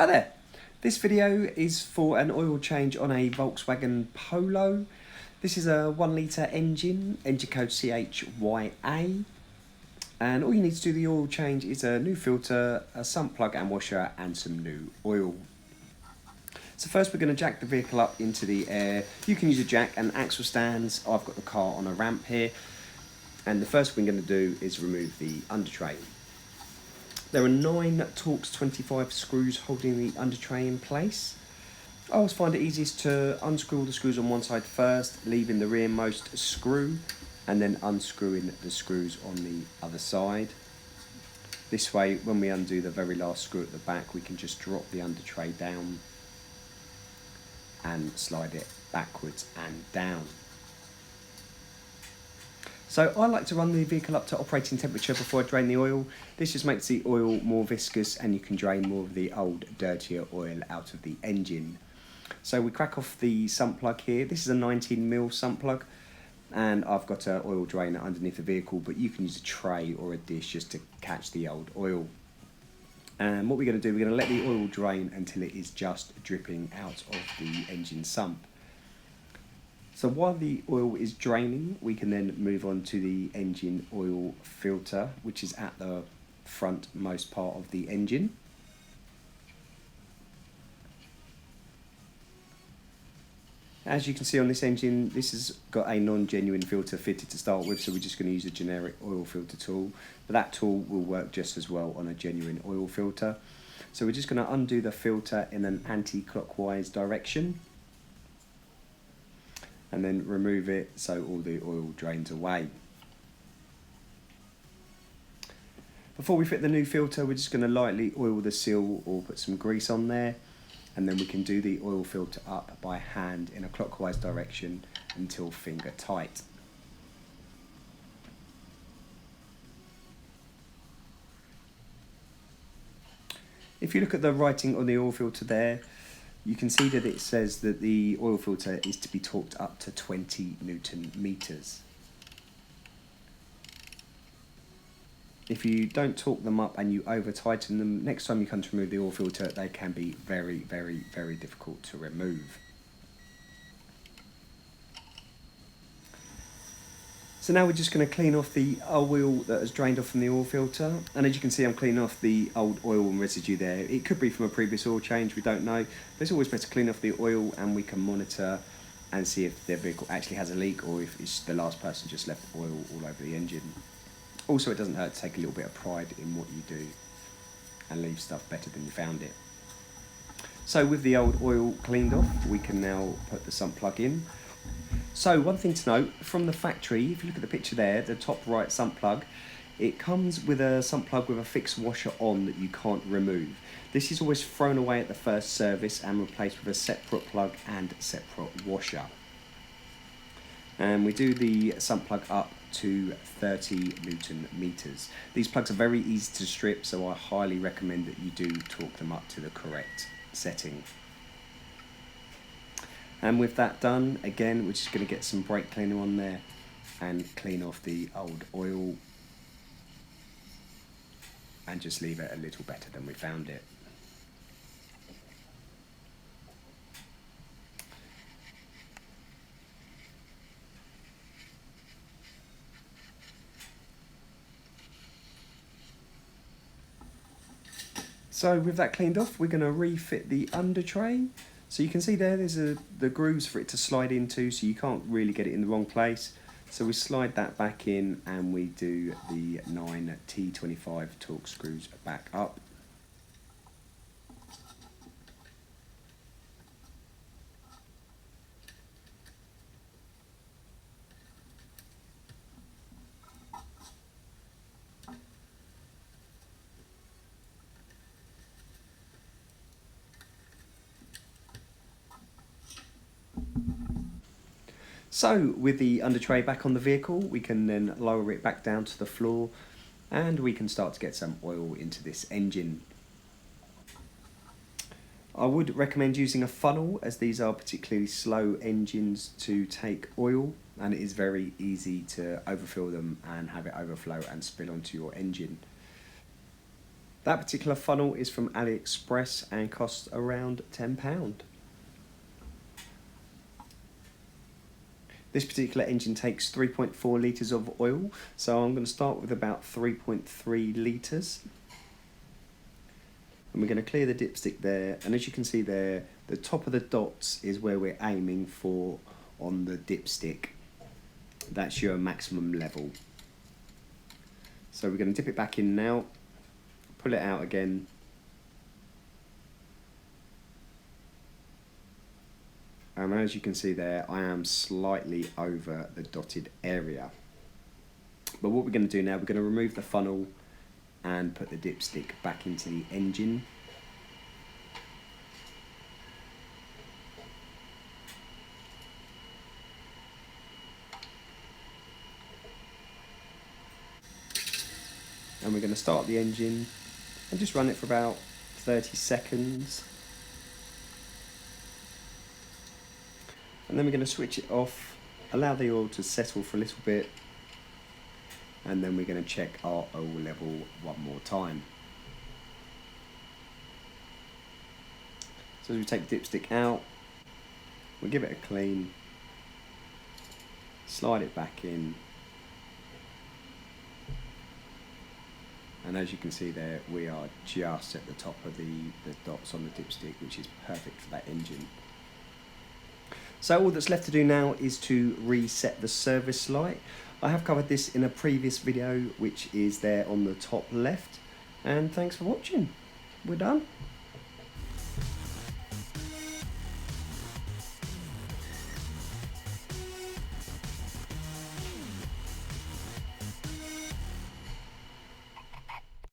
Hi there, this video is for an oil change on a Volkswagen Polo. This is a 1 litre engine code CHYA, and all you need to do the oil change is a new filter, a sump plug and washer and some new oil. So first we're going to jack the vehicle up into the air. You can use a jack and axle stands. I've got the car on a ramp here, and the first thing we're going to do is remove the undertrain. There are 9 Torx 25 screws holding the undertray in place. I always find it easiest to unscrew all the screws on one side first, leaving the rearmost screw, and then unscrewing the screws on the other side. This way, when we undo the very last screw at the back, we can just drop the undertray down and slide it backwards and down. So I like to run the vehicle up to operating temperature before I drain the oil. This just makes the oil more viscous and you can drain more of the old, dirtier oil out of the engine. So we crack off the sump plug here. This is a 19mm sump plug, and I've got an oil drainer underneath the vehicle, but you can use a tray or a dish just to catch the old oil. And what we're going to do, we're going to let the oil drain until it is just dripping out of the engine sump. So while the oil is draining, we can then move on to the engine oil filter, which is at the frontmost part of the engine. As you can see on this engine, this has got a non-genuine filter fitted to start with, so we're just going to use a generic oil filter tool. But that tool will work just as well on a genuine oil filter. So we're just going to undo the filter in an anti-clockwise direction, and then remove it so all the oil drains away. Before we fit the new filter, we're just going to lightly oil the seal or put some grease on there, and then we can do the oil filter up by hand in a clockwise direction until finger tight. If you look at the writing on the oil filter there, you can see that it says that the oil filter is to be torqued up to 20 Newton meters. If you don't torque them up and you over tighten them, next time you come to remove the oil filter, they can be very, very, very difficult to remove. So now we're just going to clean off the oil that has drained off from the oil filter, and as you can see, I'm cleaning off the old oil and residue there. It could be from a previous oil change, we don't know, but it's always better to clean off the oil, and we can monitor and see if the vehicle actually has a leak or if it's the last person just left oil all over the engine. Also, it doesn't hurt to take a little bit of pride in what you do and leave stuff better than you found it. So with the old oil cleaned off, we can now put the sump plug in. So one thing to note, from the factory, if you look at the picture there, the top right sump plug, it comes with a sump plug with a fixed washer on that you can't remove. This is always thrown away at the first service and replaced with a separate plug and separate washer. And we do the sump plug up to 30 Newton meters. These plugs are very easy to strip, so I highly recommend that you do torque them up to the correct setting. And with that done, again, we're just going to get some brake cleaner on there and clean off the old oil and just leave it a little better than we found it. So with that cleaned off, we're going to refit the undertray. So you can see there's the grooves for it to slide into, so you can't really get it in the wrong place. So we slide that back in and we do the 9 T25 Torx screws back up. So with the undertray back on the vehicle, we can then lower it back down to the floor and we can start to get some oil into this engine. I would recommend using a funnel, as these are particularly slow engines to take oil, and it is very easy to overfill them and have it overflow and spill onto your engine. That particular funnel is from AliExpress and costs around £10. This particular engine takes 3.4 litres of oil, so I'm going to start with about 3.3 litres. And we're going to clear the dipstick there, and as you can see there, the top of the dots is where we're aiming for on the dipstick. That's your maximum level. So we're going to dip it back in now, pull it out again, and as you can see there, I am slightly over the dotted area. But what we're going to do now, we're going to remove the funnel and put the dipstick back into the engine. And we're going to start the engine and just run it for about 30 seconds. And then we're going to switch it off, allow the oil to settle for a little bit, and then we're going to check our oil level one more time. So as we take the dipstick out, we'll give it a clean, slide it back in, and as you can see there, we are just at the top of the dots on the dipstick, which is perfect for that engine. So all that's left to do now is to reset the service light. I have covered this in a previous video, which is there on the top left. And thanks for watching. We're done.